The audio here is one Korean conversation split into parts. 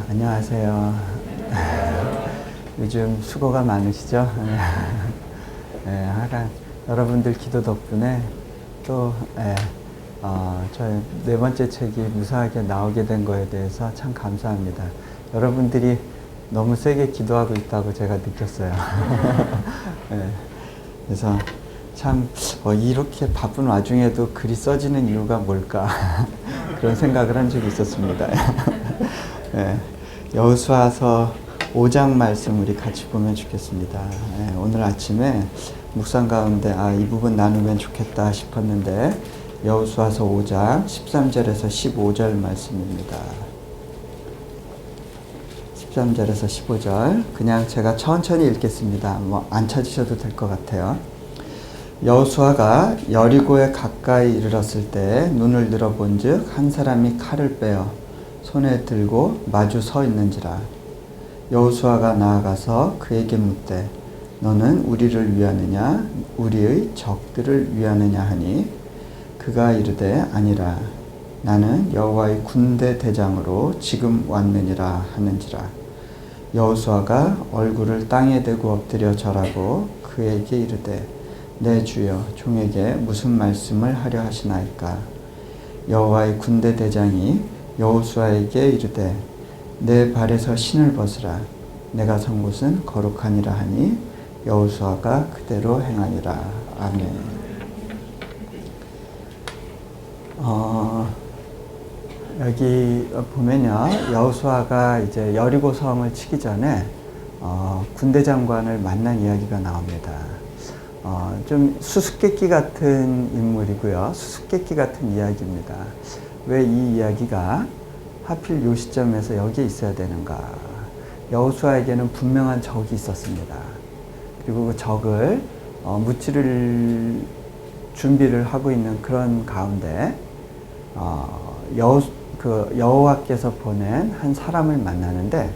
안녕하세요. 요즘 수고가 많으시죠? 네, 하여간 여러분들 기도 덕분에 또 저희 네 번째 책이 무사하게 나오게 된 거에 대해서 참 감사합니다. 여러분들이 너무 세게 기도하고 있다고 제가 느꼈어요. 네, 그래서 참 이렇게 바쁜 와중에도 글이 써지는 이유가 뭘까 그런 생각을 한 적이 있었습니다. 네, 여호수아서 5장 말씀 우리 같이 보면 좋겠습니다. 네, 오늘 아침에 묵상 가운데 이 부분 나누면 좋겠다 싶었는데 여호수아서 5장 13절에서 15절 말씀입니다. 13절에서 15절 그냥 제가 천천히 읽겠습니다. 안 찾으셔도 될 것 같아요. 여호수아가 여리고에 가까이 이르렀을 때 눈을 들어본즉 한 사람이 칼을 빼어 손에 들고 마주 서 있는지라. 여호수아가 나아가서 그에게 묻되 너는 우리를 위하느냐 우리의 적들을 위하느냐 하니 그가 이르되 아니라 나는 여호와의 군대 대장으로 지금 왔느니라 하는지라. 여호수아가 얼굴을 땅에 대고 엎드려 절하고 그에게 이르되 내 주여 종에게 무슨 말씀을 하려 하시나이까. 여호와의 군대 대장이 여호수아에게 이르되 내 발에서 신을 벗으라. 내가 선 곳은 거룩하니라 하니 여호수아가 그대로 행하니라. 아멘. 여기 보면요, 여호수아가 이제 여리고 성을 치기 전에 군대 장관을 만난 이야기가 나옵니다. 좀 수수께끼 같은 인물이고요, 수수께끼 같은 이야기입니다. 왜 이 이야기가 하필 이 시점에서 여기에 있어야 되는가? 여호수아에게는 분명한 적이 있었습니다. 그리고 그 적을 무찌를 준비를 하고 있는 그런 가운데 여호와께서 보낸 한 사람을 만나는데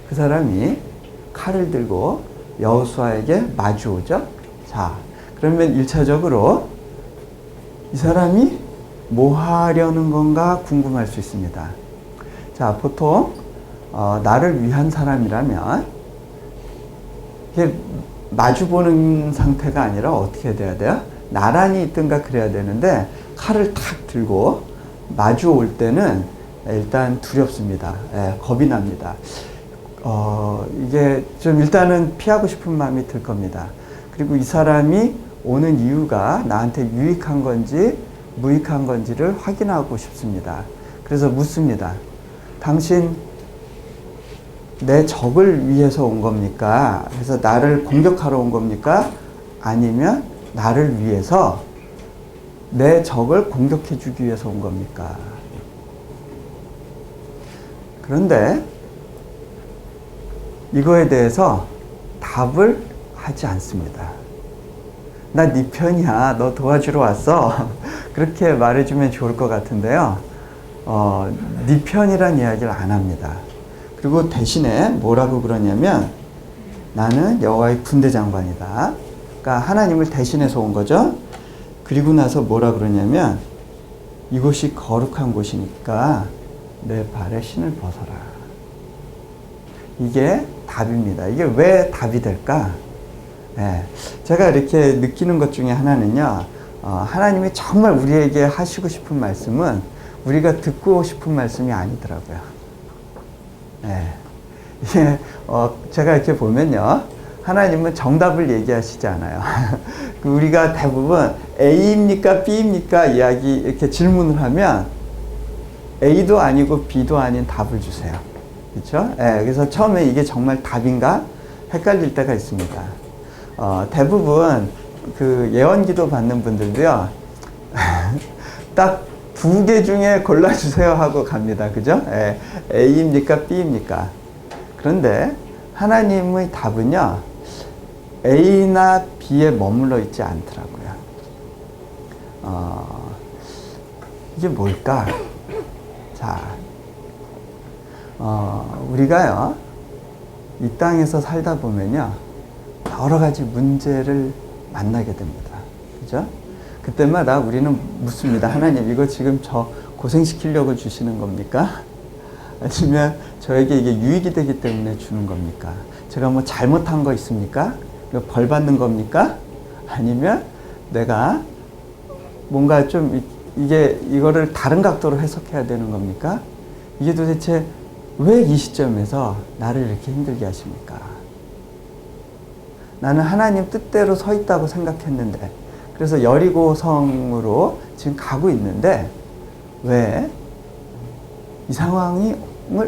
그 사람이 칼을 들고 여호수아에게 마주오죠. 자, 그러면 1차적으로 이 사람이 뭐 하려는 건가 궁금할 수 있습니다. 자, 보통 나를 위한 사람이라면 이게 마주보는 상태가 아니라 어떻게 돼야 돼요? 나란히 있든가 그래야 되는데 칼을 탁 들고 마주 올 때는 일단 두렵습니다. 겁이 납니다. 이게 좀 일단은 피하고 싶은 마음이 들 겁니다. 그리고 이 사람이 오는 이유가 나한테 유익한 건지 무익한 건지를 확인하고 싶습니다. 그래서 묻습니다. 당신 내 적을 위해서 온 겁니까? 그래서 나를 공격하러 온 겁니까? 아니면 나를 위해서 내 적을 공격해 주기 위해서 온 겁니까? 그런데 이거에 대해서 답을 하지 않습니다. 나 네 편이야. 너 도와주러 왔어. 그렇게 말해주면 좋을 것 같은데요. 네 편이란 이야기를 안 합니다. 그리고 대신에 뭐라고 그러냐면 나는 여호와의 군대 장관이다. 그러니까 하나님을 대신해서 온 거죠. 그리고 나서 뭐라 그러냐면 이곳이 거룩한 곳이니까 내 발에 신을 벗어라. 이게 답입니다. 이게 왜 답이 될까? 제가 이렇게 느끼는 것 중에 하나는요, 하나님이 정말 우리에게 하시고 싶은 말씀은 우리가 듣고 싶은 말씀이 아니더라고요. 이게 제가 이렇게 보면요, 하나님은 정답을 얘기하시지 않아요. 우리가 대부분 A입니까 B입니까 이야기 이렇게 질문을 하면 A도 아니고 B도 아닌 답을 주세요. 그렇죠? 그래서 처음에 이게 정말 답인가 헷갈릴 때가 있습니다. 대부분 그 예언기도 받는 분들도요, 딱 2개 중에 골라주세요 하고 갑니다. 그죠? A입니까 B입니까? 그런데 하나님의 답은요, A나 B에 머물러 있지 않더라고요. 이게 뭘까? 자, 우리가요, 이 땅에서 살다 보면요, 여러 가지 문제를 만나게 됩니다. 그죠? 그때마다 우리는 묻습니다. 하나님, 이거 지금 저 고생시키려고 주시는 겁니까? 아니면 저에게 이게 유익이 되기 때문에 주는 겁니까? 제가 뭐 잘못한 거 있습니까? 벌 받는 겁니까? 아니면 내가 뭔가 좀 이거를 다른 각도로 해석해야 되는 겁니까? 이게 도대체 왜 이 시점에서 나를 이렇게 힘들게 하십니까? 나는 하나님 뜻대로 서 있다고 생각했는데, 그래서 여리고 성으로 지금 가고 있는데 왜 이 상황을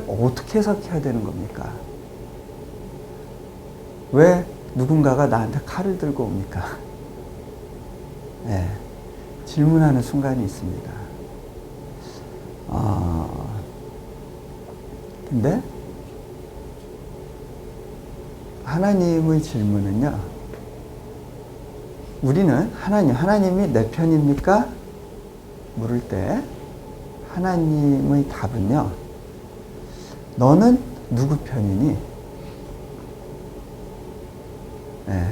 어떻게 해석해야 되는 겁니까? 왜 누군가가 나한테 칼을 들고 옵니까? 네, 질문하는 순간이 있습니다. 근데 하나님의 질문은요, 우리는 하나님이 내 편입니까? 물을 때 하나님의 답은요, 너는 누구 편이니? 네.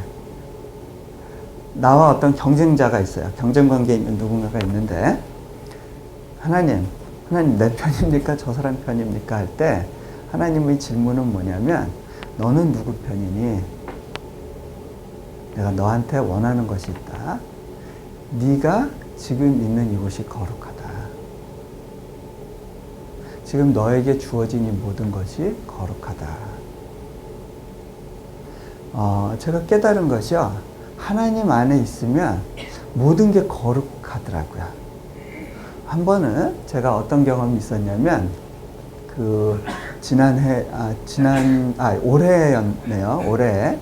나와 어떤 경쟁자가 있어요. 경쟁 관계에 있는 누군가가 있는데, 하나님 내 편입니까? 저 사람 편입니까? 할 때 하나님의 질문은 뭐냐면, 너는 누구 편이니? 내가 너한테 원하는 것이 있다. 네가 지금 있는 이곳이 거룩하다. 지금 너에게 주어진 이 모든 것이 거룩하다. 제가 깨달은 것이요, 하나님 안에 있으면 모든 게 거룩하더라고요. 한 번은 제가 어떤 경험이 있었냐면, 올해였네요. 올해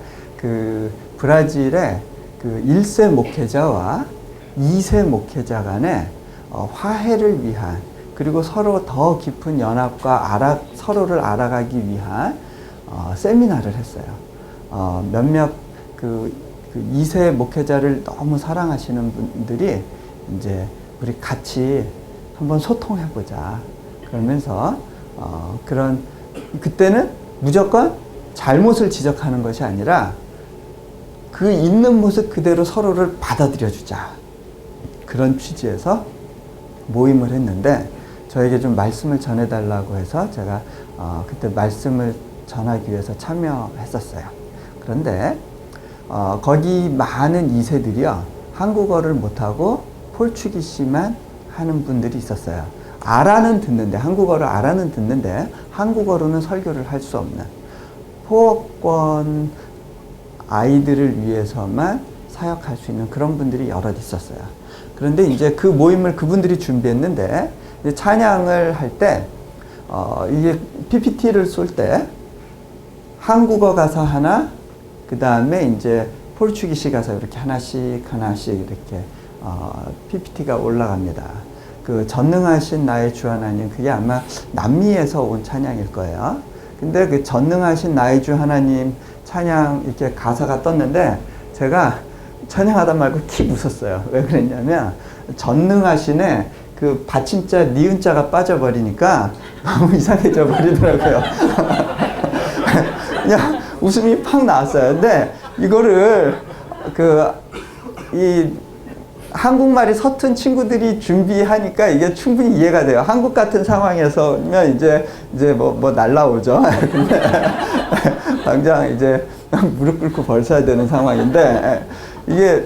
브라질의 1세 목회자와 2세 목회자 간의 화해를 위한, 그리고 서로 더 깊은 연합과 서로를 알아가기 위한 세미나를 했어요. 몇몇 2세 목회자를 너무 사랑하시는 분들이 이제 우리 같이 한번 소통해보자. 그러면서 그때는 무조건 잘못을 지적하는 것이 아니라 그 있는 모습 그대로 서로를 받아들여주자. 그런 취지에서 모임을 했는데, 저에게 좀 말씀을 전해달라고 해서 제가 그때 말씀을 전하기 위해서 참여했었어요. 그런데 거기 많은 2세들이요, 한국어를 못하고 포르투기시만 하는 분들이 있었어요. 한국어를 알아는 듣는데 한국어로는 설교를 할 수 없는, 포업권 아이들을 위해서만 사역할 수 있는 그런 분들이 여럿 있었어요. 그런데 이제 그 모임을 그분들이 준비했는데, 이제 찬양을 할 때 이게 PPT를 쏠 때 한국어 가사 하나, 그 다음에 이제 포르투기시 가사 이렇게 하나씩 이렇게 PPT가 올라갑니다. 전능하신 나의 주 하나님, 그게 아마 남미에서 온 찬양일 거예요. 근데 그 전능하신 나의 주 하나님 찬양 이렇게 가사가 떴는데, 제가 찬양하다 말고 킥 웃었어요. 왜 그랬냐면, 전능하신에 그 받침자 니은자가 빠져버리니까 너무 이상해져 버리더라고요. 그냥 웃음이 팍 나왔어요. 근데 이거를 한국말이 서툰 친구들이 준비하니까 이게 충분히 이해가 돼요. 한국 같은 상황에서면 이제 뭐 날라오죠. 근데 당장 이제 무릎 꿇고 벌 서야 되는 상황인데, 이게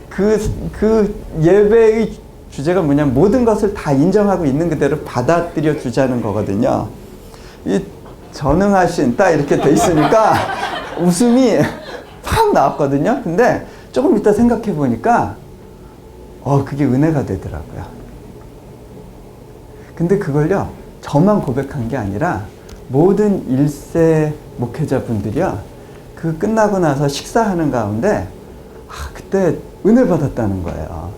그 예배의 주제가 뭐냐면, 모든 것을 다 인정하고 있는 그대로 받아들여 주자는 거거든요. 이 전능하신 딱 이렇게 돼 있으니까 웃음이 팍 나왔거든요. 근데 조금 이따 생각해 보니까 그게 은혜가 되더라고요. 근데 그걸요, 저만 고백한 게 아니라 모든 1세 목회자분들이요, 끝나고 나서 식사하는 가운데 그때 은혜 받았다는 거예요.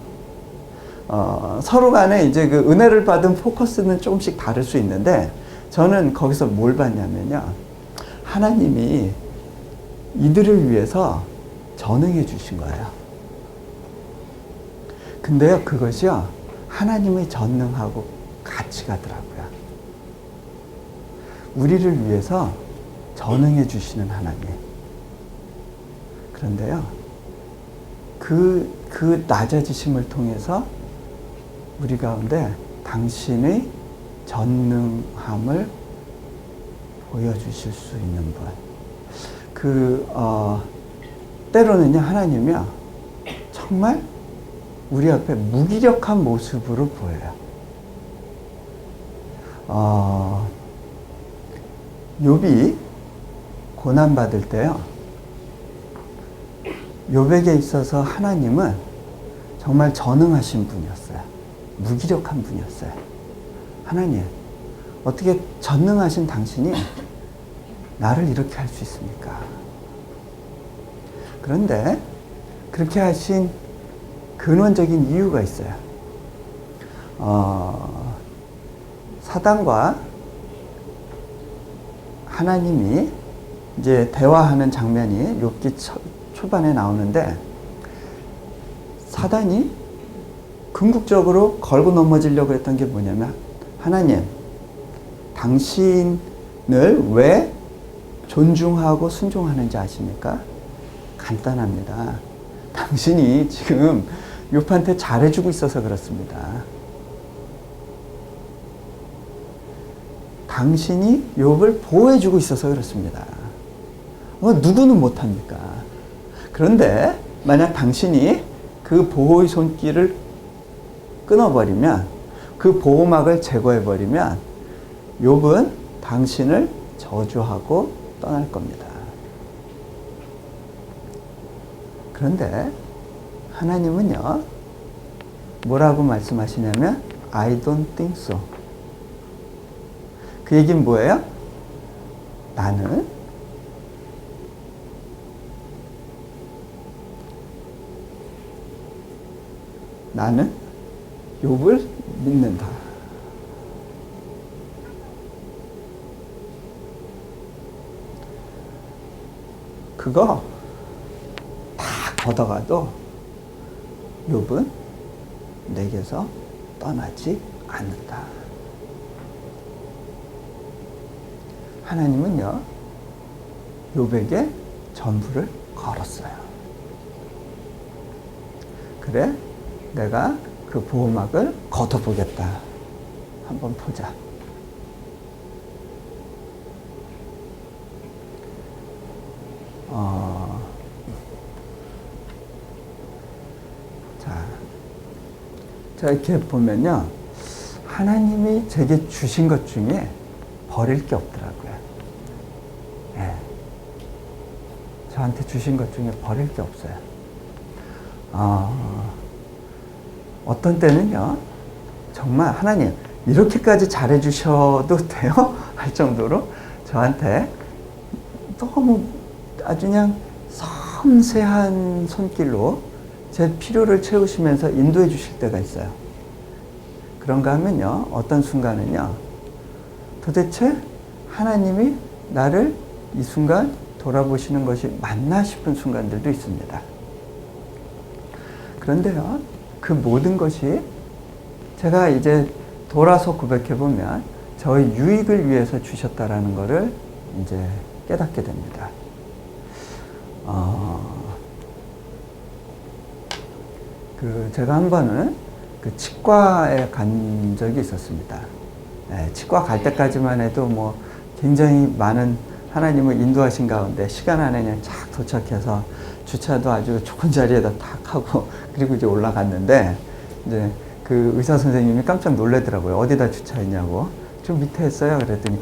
서로 간에 이제 그 은혜를 받은 포커스는 조금씩 다를 수 있는데, 저는 거기서 뭘 봤냐면요, 하나님이 이들을 위해서 전능해 주신 거예요. 근데요, 그것이요, 하나님의 전능하고 같이 가더라고요. 우리를 위해서 전능해 주시는 하나님. 그런데요, 그 낮아지심을 통해서 우리 가운데 당신의 전능함을 보여주실 수 있는 분. 때로는요, 하나님이요, 정말 우리 앞에 무기력한 모습으로 보여요. 욥이 고난받을 때요, 욥에게 있어서 하나님은 정말 전능하신 분이었어요. 무기력한 분이었어요. 하나님, 어떻게 전능하신 당신이 나를 이렇게 할 수 있습니까? 그런데 그렇게 하신 근원적인 이유가 있어요. 사단과 하나님이 이제 대화하는 장면이 욥기 초반에 나오는데, 사단이 궁극적으로 걸고 넘어지려고 했던 게 뭐냐면, 하나님, 당신을 왜 존중하고 순종하는지 아십니까? 간단합니다. 당신이 지금 욥한테 잘해주고 있어서 그렇습니다. 당신이 욥을 보호해주고 있어서 그렇습니다. 누구는 못합니까? 그런데 만약 당신이 그 보호의 손길을 끊어버리면, 그 보호막을 제거해버리면 욥은 당신을 저주하고 떠날 겁니다. 그런데 하나님은요, 뭐라고 말씀하시냐면 I don't think so. 그 얘기는 뭐예요? 나는 욥을 믿는다. 그거 다 걷어가도 욥은 내게서 떠나지 않는다. 하나님은요, 욥에게 전부를 걸었어요. 그래, 내가 그 보호막을 걷어보겠다. 한번 보자. 자, 이렇게 보면요, 하나님이 제게 주신 것 중에 버릴 게 없더라고요. 예. 저한테 주신 것 중에 버릴 게 없어요. 어떤 때는요, 정말 하나님, 이렇게까지 잘해주셔도 돼요? 할 정도로 저한테 너무 아주 그냥 섬세한 손길로 제 필요를 채우시면서 인도해 주실 때가 있어요. 그런가 하면요, 어떤 순간은요, 도대체 하나님이 나를 이 순간 돌아보시는 것이 맞나 싶은 순간들도 있습니다. 그런데요, 그 모든 것이 제가 이제 돌아서 고백해보면 저의 유익을 위해서 주셨다라는 것을 이제 깨닫게 됩니다. 제가 한 번은 그 치과에 간 적이 있었습니다. 치과 갈 때까지만 해도 뭐 굉장히 많은 하나님을 인도하신 가운데 시간 안에 그냥 착 도착해서 주차도 아주 좋은 자리에다 탁 하고 그리고 이제 올라갔는데, 이제 그 의사 선생님이 깜짝 놀라더라고요. 어디다 주차했냐고. 좀 밑에 했어요. 그랬더니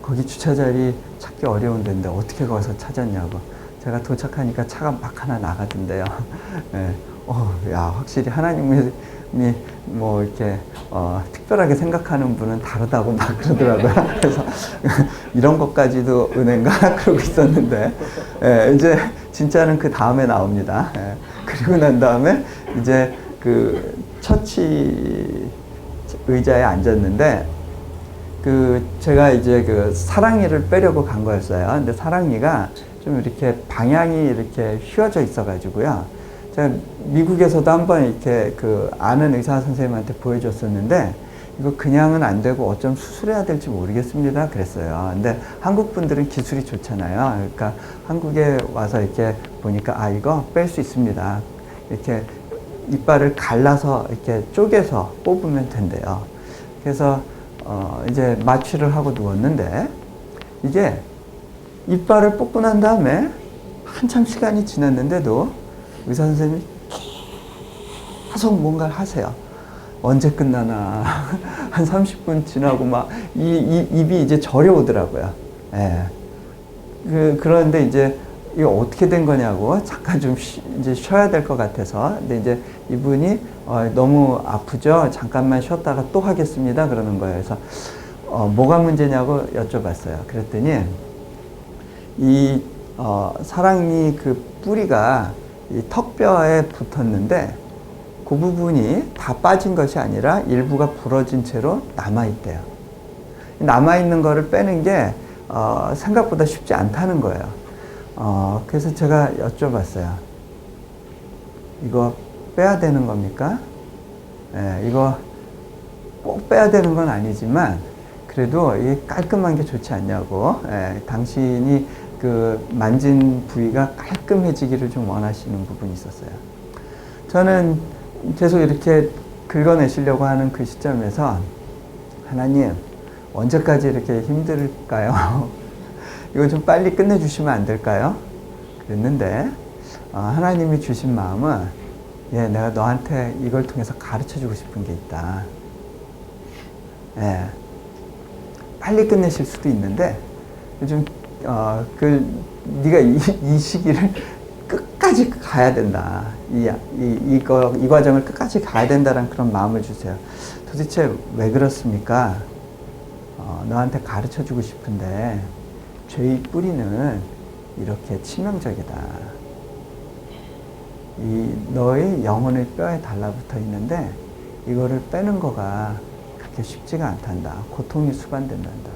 거기 주차 자리 찾기 어려운 데인데 어떻게 거기서 찾았냐고. 제가 도착하니까 차가 막 하나 나가던데요. 네. 야, 확실히 하나님이 뭐 이렇게 특별하게 생각하는 분은 다르다고 막 그러더라고요. 그래서 이런 것까지도 은혜인가 그러고 있었는데, 이제 진짜는 그 다음에 나옵니다. 그리고 난 다음에 이제 그 처치 의자에 앉았는데, 제가 이제 그 사랑니를 빼려고 간 거였어요. 근데 사랑니가 좀 이렇게 방향이 이렇게 휘어져 있어가지고요. 제가 미국에서도 한번 이렇게 아는 의사 선생님한테 보여줬었는데, 이거 그냥은 안 되고 어쩜 수술해야 될지 모르겠습니다. 그랬어요. 근데 한국 분들은 기술이 좋잖아요. 그러니까 한국에 와서 이렇게 보니까, 이거 뺄 수 있습니다. 이렇게 이빨을 갈라서 이렇게 쪼개서 뽑으면 된대요. 그래서 이제 마취를 하고 누웠는데 이게 이빨을 뽑고 난 다음에 한참 시간이 지났는데도 의사 선생님이 계속 뭔가를 하세요. 언제 끝나나. 한 30분 지나고 막 입이 이제 저려오더라고요. 예. 그런데 이제 이거 어떻게 된 거냐고 잠깐 좀 이제 쉬어야 될 것 같아서. 근데 이제 이분이 너무 아프죠? 잠깐만 쉬었다가 또 하겠습니다. 그러는 거예요. 그래서 뭐가 문제냐고 여쭤봤어요. 그랬더니 사랑니 그 뿌리가 이 턱뼈에 붙었는데 그 부분이 다 빠진 것이 아니라 일부가 부러진 채로 남아있대요. 남아있는 거를 빼는 게 생각보다 쉽지 않다는 거예요. 그래서 제가 여쭤봤어요. 이거 빼야 되는 겁니까? 이거 꼭 빼야 되는 건 아니지만 그래도 이게 깔끔한 게 좋지 않냐고. 당신이 그 만진 부위가 깔끔해지기를 좀 원하시는 부분이 있었어요. 저는 계속 이렇게 긁어내시려고 하는 그 시점에서 하나님, 언제까지 이렇게 힘들까요? 이거 좀 빨리 끝내주시면 안 될까요? 그랬는데 하나님이 주신 마음은 내가 너한테 이걸 통해서 가르쳐주고 싶은 게 있다. 빨리 끝내실 수도 있는데 좀 네가 이 시기를 끝까지 가야 된다. 이 과정을 끝까지 가야 된다는 그런 마음을 주세요. 도대체 왜 그렇습니까? 너한테 가르쳐 주고 싶은데 죄의 뿌리는 이렇게 치명적이다. 너의 영혼의 뼈에 달라붙어 있는데 이거를 빼는 거가 그렇게 쉽지가 않단다. 고통이 수반된단다.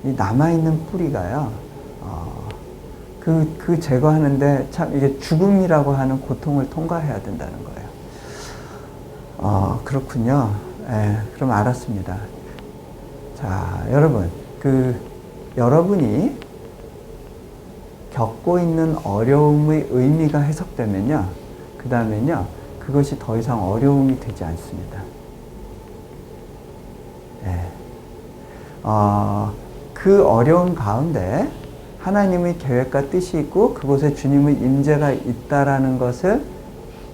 이 남아있는 뿌리가요, 그 제거하는데 참 이게 죽음이라고 하는 고통을 통과해야 된다는 거예요. 그렇군요. 그럼 알았습니다. 자, 여러분, 여러분이 겪고 있는 어려움의 의미가 해석되면요, 그 다음엔요, 그것이 더 이상 어려움이 되지 않습니다. 그 어려움 가운데 하나님의 계획과 뜻이 있고 그곳에 주님의 임재가 있다라는 것을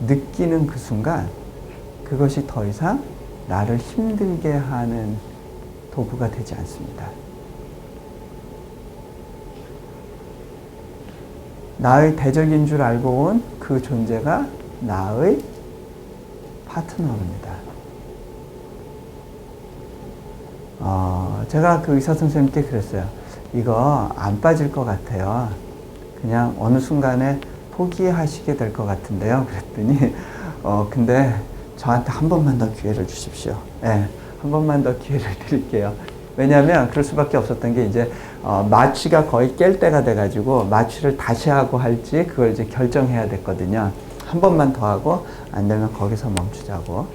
느끼는 그 순간 그것이 더 이상 나를 힘들게 하는 도구가 되지 않습니다. 나의 대적인 줄 알고 온 그 존재가 나의 파트너입니다. 제가 그 의사 선생님께 그랬어요. 이거 안 빠질 것 같아요. 그냥 어느 순간에 포기하시게 될 것 같은데요. 그랬더니, 근데 저한테 한 번만 더 기회를 주십시오. 한 번만 더 기회를 드릴게요. 왜냐하면 그럴 수밖에 없었던 게 이제 마취가 거의 깰 때가 돼가지고 마취를 다시 하고 할지 그걸 이제 결정해야 됐거든요. 한 번만 더 하고 안 되면 거기서 멈추자고.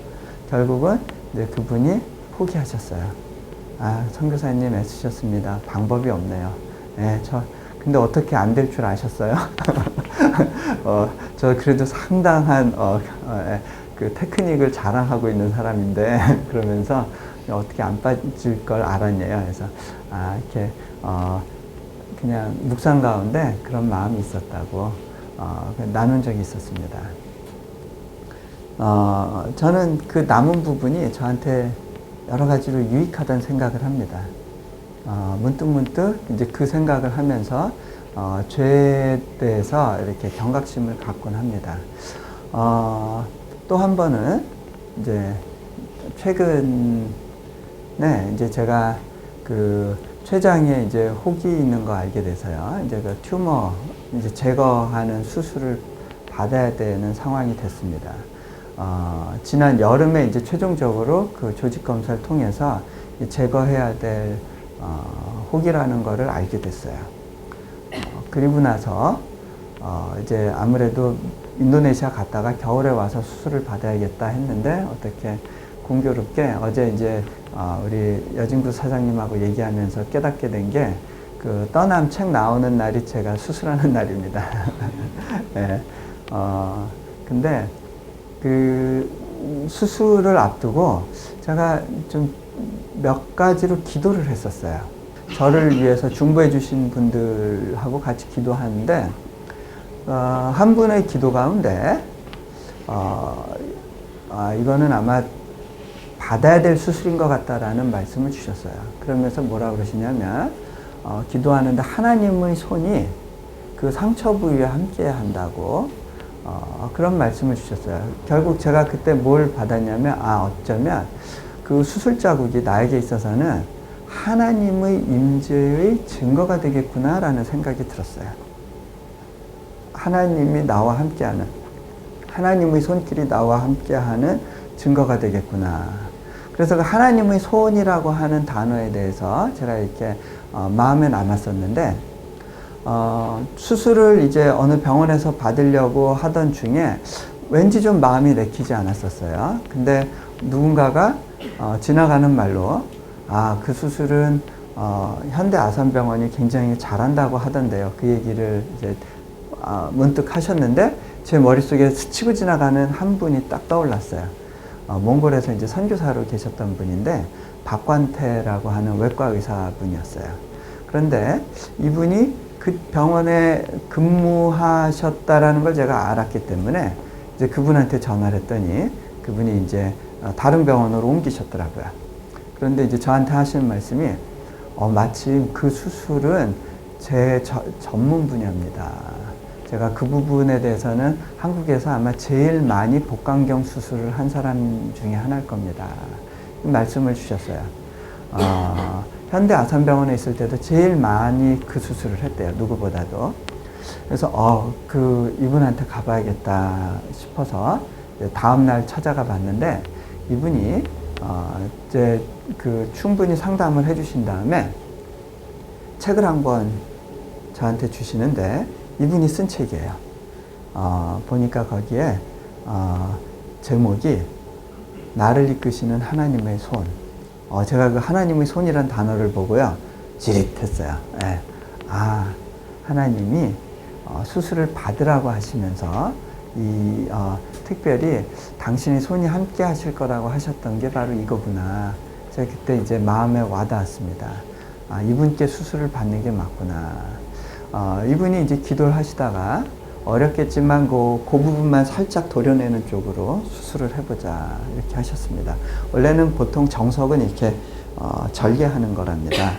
결국은 이제 그분이 포기하셨어요. 선교사님 애쓰셨습니다. 방법이 없네요. 근데 어떻게 안 될 줄 아셨어요? 저 그래도 상당한 그 테크닉을 자랑하고 있는 사람인데 그러면서 어떻게 안 빠질 걸 알았냐요. 그래서 이렇게 그냥 묵상 가운데 그런 마음이 있었다고 나눈 적이 있었습니다. 저는 그 남은 부분이 저한테 여러 가지로 유익하다는 생각을 합니다. 문득문득 이제 그 생각을 하면서 죄에 대해서 이렇게 경각심을 갖곤 합니다. 또 한 번은 이제 최근에 이제 제가 그 췌장에 이제 혹이 있는 거 알게 돼서요. 이제 그 튜머 이제 제거하는 수술을 받아야 되는 상황이 됐습니다. 지난 여름에 이제 최종적으로 그 조직 검사를 통해서 제거해야 될 혹이라는 거를 알게 됐어요. 그리고 나서 이제 아무래도 인도네시아 갔다가 겨울에 와서 수술을 받아야겠다 했는데 어떻게 공교롭게 어제 이제 우리 여진구 사장님하고 얘기하면서 깨닫게 된 게 그 떠남 책 나오는 날이 제가 수술하는 날입니다. 근데 수술을 앞두고 제가 좀 몇 가지로 기도를 했었어요. 저를 위해서 중보해 주신 분들하고 같이 기도하는데 한 분의 기도 가운데 이거는 아마 받아야 될 수술인 것 같다라는 말씀을 주셨어요. 그러면서 뭐라 그러시냐면 기도하는데 하나님의 손이 그 상처 부위에 함께 한다고 그런 말씀을 주셨어요. 결국 제가 그때 뭘 받았냐면 어쩌면 그 수술 자국이 나에게 있어서는 하나님의 임재의 증거가 되겠구나라는 생각이 들었어요. 하나님이 나와 함께하는, 하나님의 손길이 나와 함께하는 증거가 되겠구나. 그래서 그 하나님의 손이라고 하는 단어에 대해서 제가 이렇게 마음에 남았었는데 수술을 이제 어느 병원에서 받으려고 하던 중에 왠지 좀 마음이 내키지 않았었어요. 근데 누군가가 지나가는 말로 그 수술은 현대아산병원이 굉장히 잘한다고 하던데요. 그 얘기를 이제 문득 하셨는데 제 머릿속에 스치고 지나가는 한 분이 딱 떠올랐어요. 몽골에서 이제 선교사로 계셨던 분인데 박관태라고 하는 외과 의사분이었어요. 그런데 이분이 그 병원에 근무하셨다라는 걸 제가 알았기 때문에 이제 그분한테 전화를 했더니 그분이 이제 다른 병원으로 옮기셨더라고요. 그런데 이제 저한테 하시는 말씀이 마침 그 수술은 제 전문 분야입니다. 제가 그 부분에 대해서는 한국에서 아마 제일 많이 복강경 수술을 한 사람 중에 하나일 겁니다. 말씀을 주셨어요. 현대아산병원에 있을 때도 제일 많이 그 수술을 했대요. 누구보다도. 그래서 이분한테 가봐야겠다 싶어서 다음날 찾아가 봤는데 이분이 이제 그 충분히 상담을 해주신 다음에 책을 한권 저한테 주시는데 이분이 쓴 책이에요. 보니까 거기에 제목이 나를 이끄시는 하나님의 손. 제가 그 하나님의 손이란 단어를 보고요 지릿했어요. 예. 하나님이 수술을 받으라고 하시면서 특별히 당신의 손이 함께 하실 거라고 하셨던 게 바로 이거구나. 제가 그때 이제 마음에 와닿았습니다. 이분께 수술을 받는 게 맞구나. 이분이 이제 기도를 하시다가 어렵겠지만 그 부분만 살짝 도려내는 쪽으로 수술을 해보자 이렇게 하셨습니다. 원래는 보통 정석은 이렇게 절개하는 거랍니다.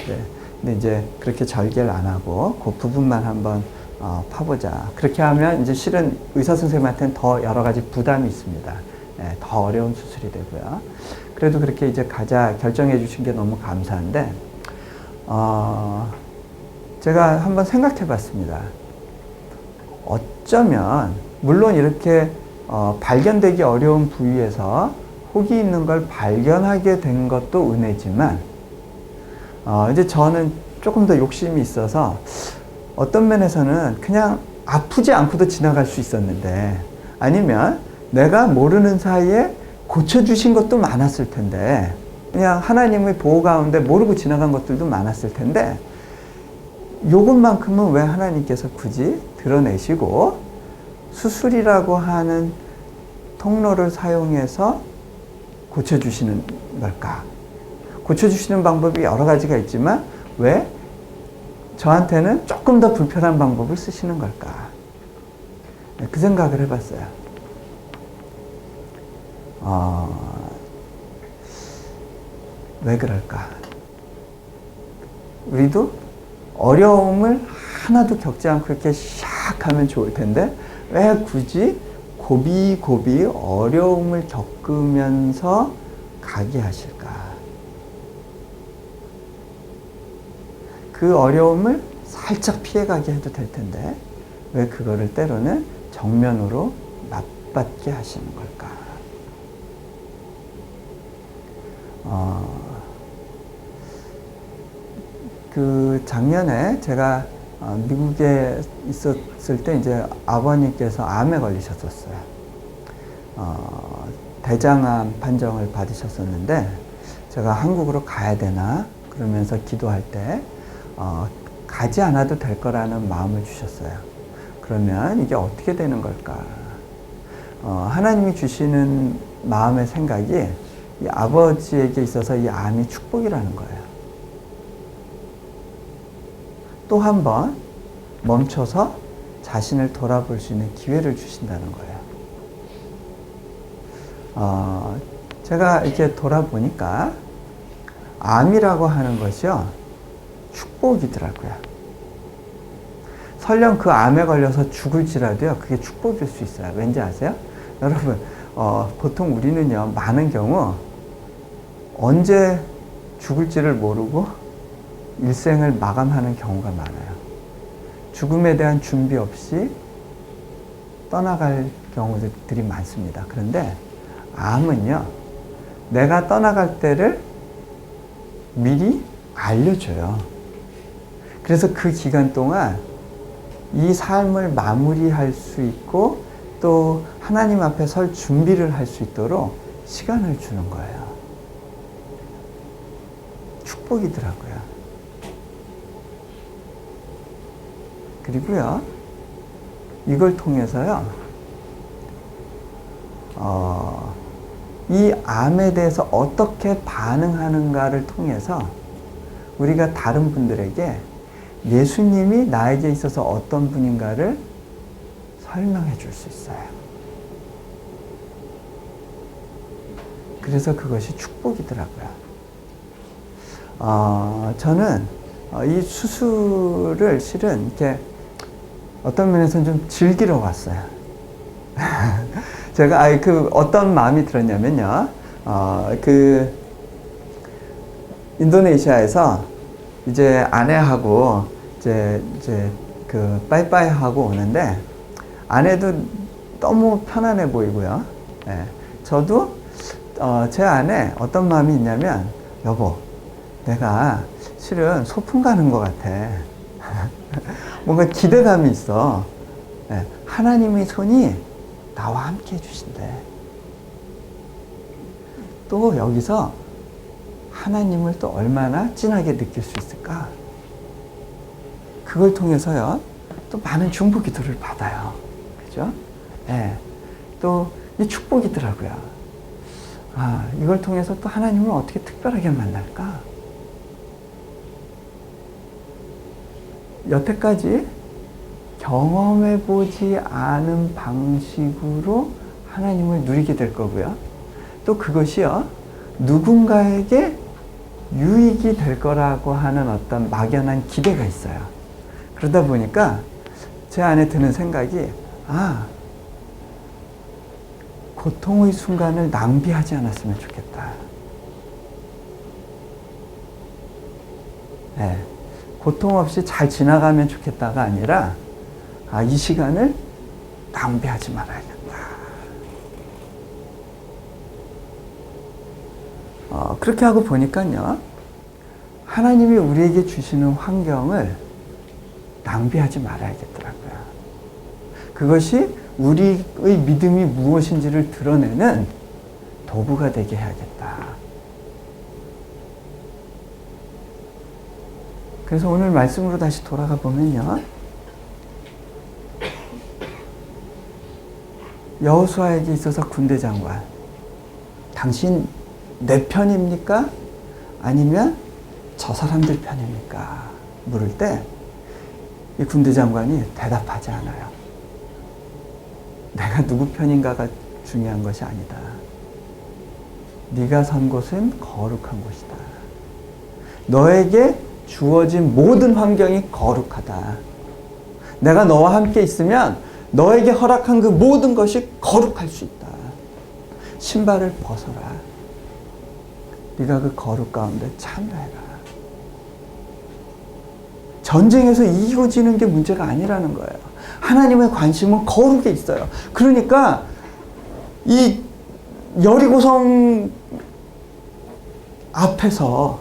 네. 근데 이제 그렇게 절개를 안 하고 그 부분만 한번 파보자. 그렇게 하면 이제 실은 의사 선생님한테는 더 여러 가지 부담이 있습니다. 네, 더 어려운 수술이 되고요. 그래도 그렇게 이제 가자 결정해 주신 게 너무 감사한데 제가 한번 생각해 봤습니다. 어쩌면 물론 이렇게 발견되기 어려운 부위에서 혹이 있는 걸 발견하게 된 것도 은혜지만 이제 저는 조금 더 욕심이 있어서 어떤 면에서는 그냥 아프지 않고도 지나갈 수 있었는데 아니면 내가 모르는 사이에 고쳐주신 것도 많았을 텐데 그냥 하나님의 보호 가운데 모르고 지나간 것들도 많았을 텐데 요것만큼은 왜 하나님께서 굳이 드러내시고 수술이라고 하는 통로를 사용해서 고쳐주시는 걸까? 고쳐주시는 방법이 여러 가지가 있지만 왜 저한테는 조금 더 불편한 방법을 쓰시는 걸까? 그 생각을 해봤어요. 왜 그럴까? 우리도 어려움을 하나도 겪지 않고 이렇게 샥 하면 좋을 텐데 왜 굳이 고비고비 어려움을 겪으면서 가게 하실까? 그 어려움을 살짝 피해가게 해도 될 텐데 왜 그거를 때로는 정면으로 맞받게 하시는 걸까? 그 작년에 제가 미국에 있었을 때 이제 아버님께서 암에 걸리셨었어요. 대장암 판정을 받으셨었는데 제가 한국으로 가야 되나 그러면서 기도할 때 가지 않아도 될 거라는 마음을 주셨어요. 그러면 이게 어떻게 되는 걸까? 하나님이 주시는 마음의 생각이 이 아버지에게 있어서 이 암이 축복이라는 거예요. 또 한 번 멈춰서 자신을 돌아볼 수 있는 기회를 주신다는 거예요. 제가 이렇게 돌아보니까 암이라고 하는 것이요, 축복이더라고요. 설령 그 암에 걸려서 죽을지라도요, 그게 축복일 수 있어요. 왠지 아세요? 여러분, 보통 우리는요, 많은 경우 언제 죽을지를 모르고 일생을 마감하는 경우가 많아요. 죽음에 대한 준비 없이 떠나갈 경우들이 많습니다. 그런데 암은요, 내가 떠나갈 때를 미리 알려줘요. 그래서 그 기간 동안 이 삶을 마무리할 수 있고 또 하나님 앞에 설 준비를 할 수 있도록 시간을 주는 거예요. 축복이더라고요. 그리고요, 이걸 통해서요, 이 암에 대해서 어떻게 반응하는가를 통해서 우리가 다른 분들에게 예수님이 나에게 있어서 어떤 분인가를 설명해 줄 수 있어요. 그래서 그것이 축복이더라고요. 저는 이 수술을 실은 이렇게 어떤 면에서는 좀 즐기러 왔어요. 제가 어떤 마음이 들었냐면요, 인도네시아에서 이제 아내하고 이제 빠이빠이 하고 오는데, 아내도 너무 편안해 보이고요. 예, 저도 제 안에 어떤 마음이 있냐면, 여보, 내가 실은 소풍 가는 것 같아. 뭔가 기대감이 있어. 예, 하나님의 손이 나와 함께 해주신대. 또 여기서 하나님을 또 얼마나 진하게 느낄 수 있을까? 그걸 통해서요, 또 많은 중보 기도를 받아요. 그죠? 예. 또 이 축복이더라고요. 이걸 통해서 또 하나님을 어떻게 특별하게 만날까? 여태까지 경험해보지 않은 방식으로 하나님을 누리게 될 거고요. 또 그것이요, 누군가에게 유익이 될 거라고 하는 어떤 막연한 기대가 있어요. 그러다 보니까 제 안에 드는 생각이, 고통의 순간을 낭비하지 않았으면 좋겠다. 네, 고통 없이 잘 지나가면 좋겠다가 아니라, 이 시간을 낭비하지 말아야겠다. 그렇게 하고 보니까요, 하나님이 우리에게 주시는 환경을 낭비하지 말아야겠더라고요. 그것이 우리의 믿음이 무엇인지를 드러내는 도구가 되게 해야겠다. 그래서 오늘 말씀으로 다시 돌아가 보면요, 여호수아에게 있어서 군대 장관, 당신 내 편입니까? 아니면 저 사람들 편입니까? 물을 때 이 군대 장관이 대답하지 않아요. 내가 누구 편인가가 중요한 것이 아니다. 네가 선 곳은 거룩한 곳이다. 너에게 주어진 모든 환경이 거룩하다. 내가 너와 함께 있으면 너에게 허락한 그 모든 것이 거룩할 수 있다. 신발을 벗어라. 네가 그 거룩 가운데 참여해라. 전쟁에서 이기고 지는 게 문제가 아니라는 거예요. 하나님의 관심은 거룩에 있어요. 그러니까 이 여리고성 앞에서,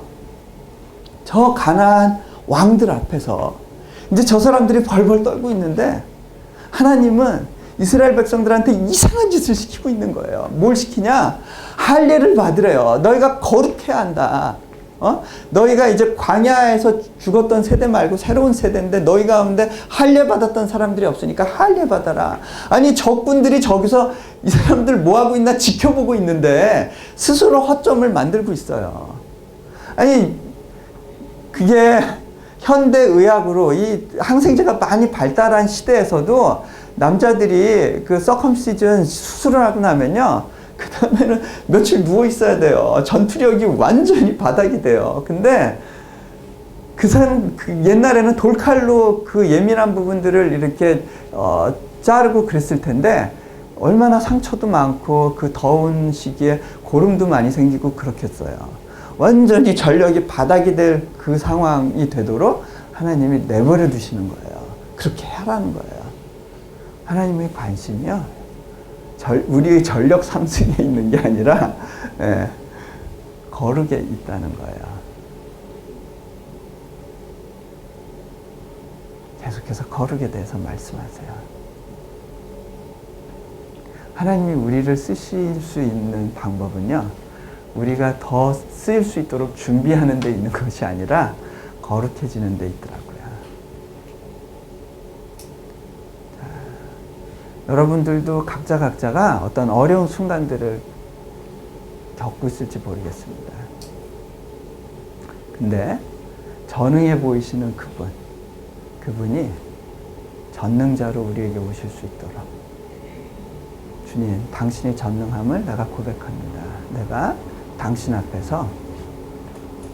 저 가나안 왕들 앞에서 이제 저 사람들이 벌벌 떨고 있는데, 하나님은 이스라엘 백성들한테 이상한 짓을 시키고 있는 거예요. 뭘 시키냐? 할례를 받으래요. 너희가 거룩해야 한다. 너희가 이제 광야에서 죽었던 세대 말고 새로운 세대인데 너희 가운데 할례 받았던 사람들이 없으니까 할례 받아라. 아니 적군들이 저기서 이 사람들 뭐하고 있나 지켜보고 있는데 스스로 허점을 만들고 있어요. 아니 그게 현대의학으로 이 항생제가 많이 발달한 시대에서도 남자들이 그 서컴시전 수술을 하고 나면요, 그 다음에는 며칠 누워 있어야 돼요. 전투력이 완전히 바닥이 돼요. 근데 그 옛날에는 돌칼로 그 예민한 부분들을 이렇게 자르고 그랬을 텐데 얼마나 상처도 많고 그 더운 시기에 고름도 많이 생기고 그렇겠어요. 완전히 전력이 바닥이 될 그 상황이 되도록 하나님이 내버려 두시는 거예요. 그렇게 하라는 거예요. 하나님의 관심이요, 우리의 전력 상승에 있는 게 아니라 거룩에 있다는 거예요. 계속해서 거룩에 대해서 말씀하세요. 하나님이 우리를 쓰실 수 있는 방법은요, 우리가 더 쓰일 수 있도록 준비하는 데 있는 것이 아니라 거룩해지는 데 있더라고요. 자, 여러분들도 각자가 어떤 어려운 순간들을 겪고 있을지 모르겠습니다. 근데 전능해 보이시는 그분이 전능자로 우리에게 오실 수 있도록, 주님, 당신의 전능함을 내가 고백합니다. 내가 당신 앞에서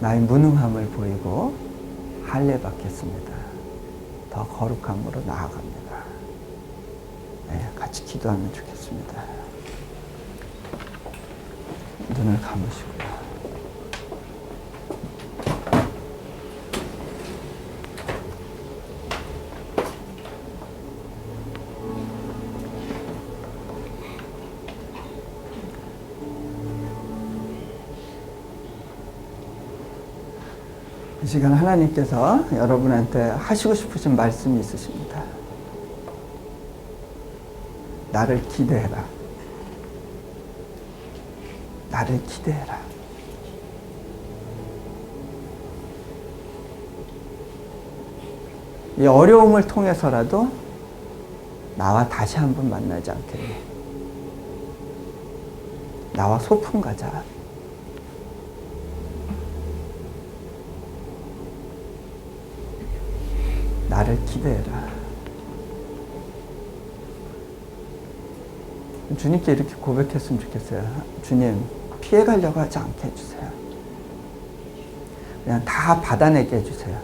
나의 무능함을 보이고 할례 받겠습니다. 더 거룩함으로 나아갑니다. 네, 같이 기도하면 좋겠습니다. 눈을 감으시고요. 이 시간 하나님께서 여러분한테 하시고 싶으신 말씀이 있으십니다. 나를 기대해라. 나를 기대해라. 이 어려움을 통해서라도 나와 다시 한번 만나지 않겠니? 나와 소풍 가자. 나를 기대해라. 주님께 이렇게 고백했으면 좋겠어요. 주님, 피해가려고 하지 않게 해주세요. 그냥 다 받아내게 해주세요.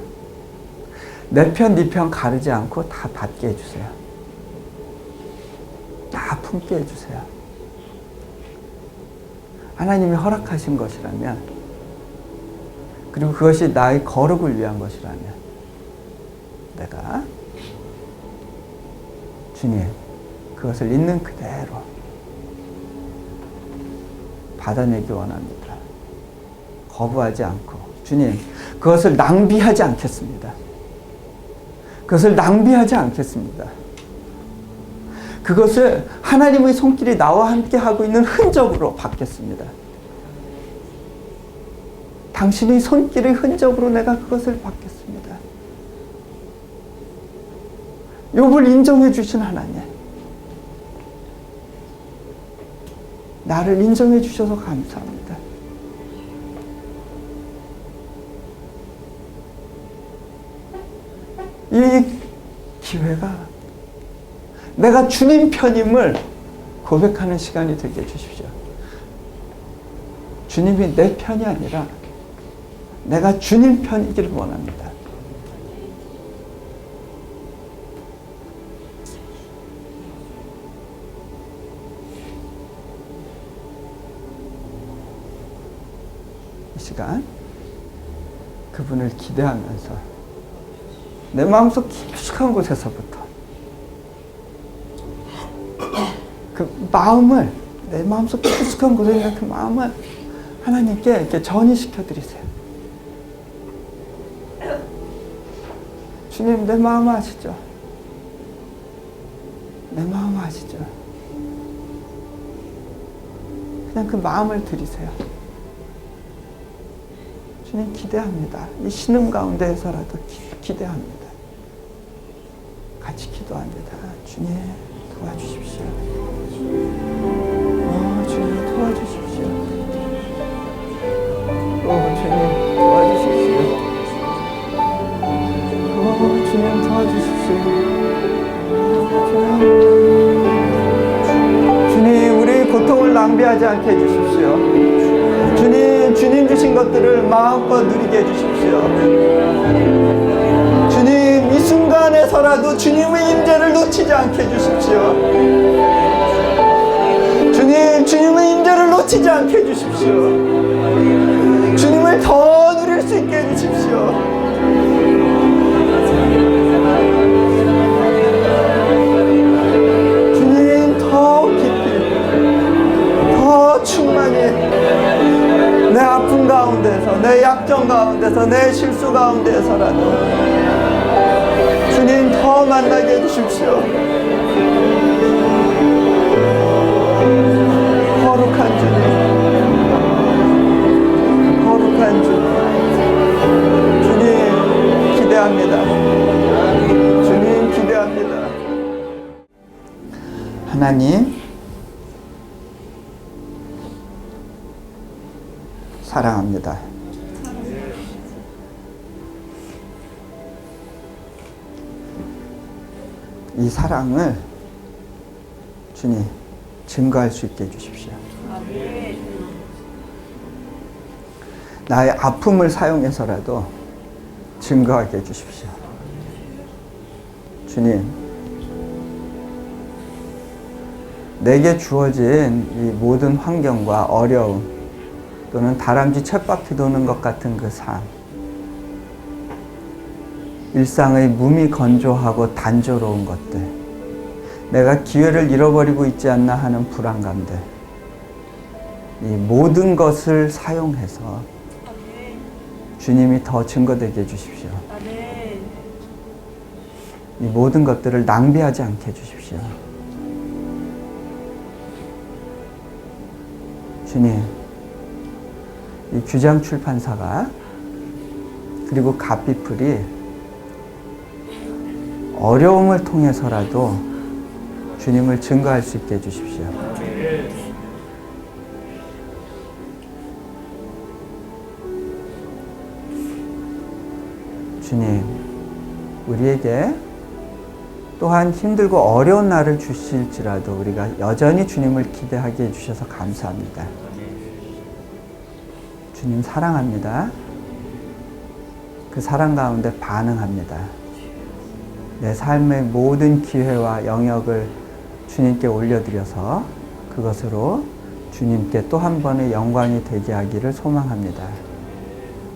내 편, 네 편 가르지 않고 다 받게 해주세요. 다 품게 해주세요. 하나님이 허락하신 것이라면, 그리고 그것이 나의 거룩을 위한 것이라면, 내가 주님, 그것을 있는 그대로 받아내기 원합니다. 거부하지 않고, 주님, 그것을 낭비하지 않겠습니다. 그것을 낭비하지 않겠습니다. 그것을 하나님의 손길이 나와 함께 하고 있는 흔적으로 받겠습니다. 당신의 손길의 흔적으로 내가 그것을 받겠습니다. 욥을 인정해 주신 하나님, 나를 인정해 주셔서 감사합니다. 이 기회가 내가 주님 편임을 고백하는 시간이 되게 해주십시오. 주님이 내 편이 아니라 내가 주님 편이기를 원합니다. 시간 그분을 기대하면서 내 마음속 깊숙한 곳에서부터 그 마음을, 내 마음속 깊숙한 곳에 있는 그 마음을 하나님께 이렇게 전이시켜 드리세요. 주님, 내 마음 아시죠? 내 마음 아시죠? 그냥 그 마음을 드리세요. 주님 기대합니다. 이 신음 가운데에서라도 기대합니다. 같이 기도합니다. 주님 도와주십시오. 주님 도와주십시오. 주님 도와주십시오. 주님 도와주십시오. 주님 우리 고통을 낭비하지 않게 해주십시오. 주님 주신 것들을 마음껏 누리게 해주십시오. 주님 이 순간에서라도 주님의 임재를 놓치지 않게 해주십시오. 주님의 임재를 놓치지 않게 해주십시오. 주님을 더 누릴 수 있게 해주십시오. 주님 더 깊이 더 충만히 내 아픔 가운데서 내 약점 가운데서 내 실수 가운데서라도 주님 더 만나게 해주십시오. 거룩한 주님, 거룩한 주님 기대합니다. 주님 기대합니다. 하나님 사랑합니다. 이 사랑을 주님 증거할 수 있게 해주십시오. 나의 아픔을 사용해서라도 증거하게 해주십시오. 주님, 내게 주어진 이 모든 환경과 어려움 또는 다람쥐 쳇바퀴 도는 것 같은 그 삶, 일상의 무미건조하고 단조로운 것들, 내가 기회를 잃어버리고 있지 않나 하는 불안감들, 이 모든 것을 사용해서 주님이 더 증거되게 해주십시오. 이 모든 것들을 낭비하지 않게 해주십시오. 주님, 이 규장 출판사가 그리고 갓비플이 어려움을 통해서라도 주님을 증거할 수 있게 해주십시오. 주님, 우리에게 또한 힘들고 어려운 날을 주실지라도 우리가 여전히 주님을 기대하게 해주셔서 감사합니다. 주님 사랑합니다. 그 사랑 가운데 반응합니다. 내 삶의 모든 기회와 영역을 주님께 올려드려서 그것으로 주님께 또 한 번의 영광이 되게 하기를 소망합니다.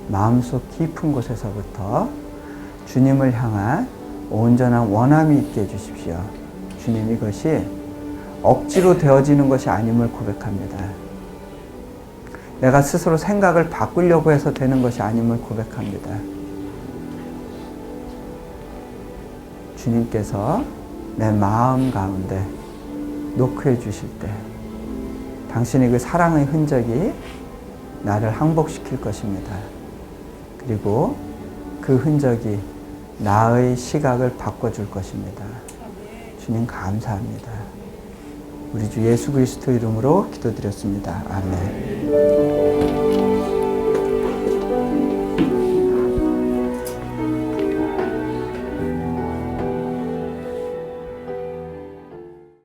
마음속 깊은 곳에서부터 주님을 향한 온전한 원함이 있게 해주십시오. 주님, 이것이 억지로 되어지는 것이 아님을 고백합니다. 내가 스스로 생각을 바꾸려고 해서 되는 것이 아님을 고백합니다. 주님께서 내 마음 가운데 노크해 주실 때 당신의 그 사랑의 흔적이 나를 항복시킬 것입니다. 그리고 그 흔적이 나의 시각을 바꿔줄 것입니다. 주님 감사합니다. 우리 주 예수 그리스도 이름으로 기도드렸습니다. 아멘.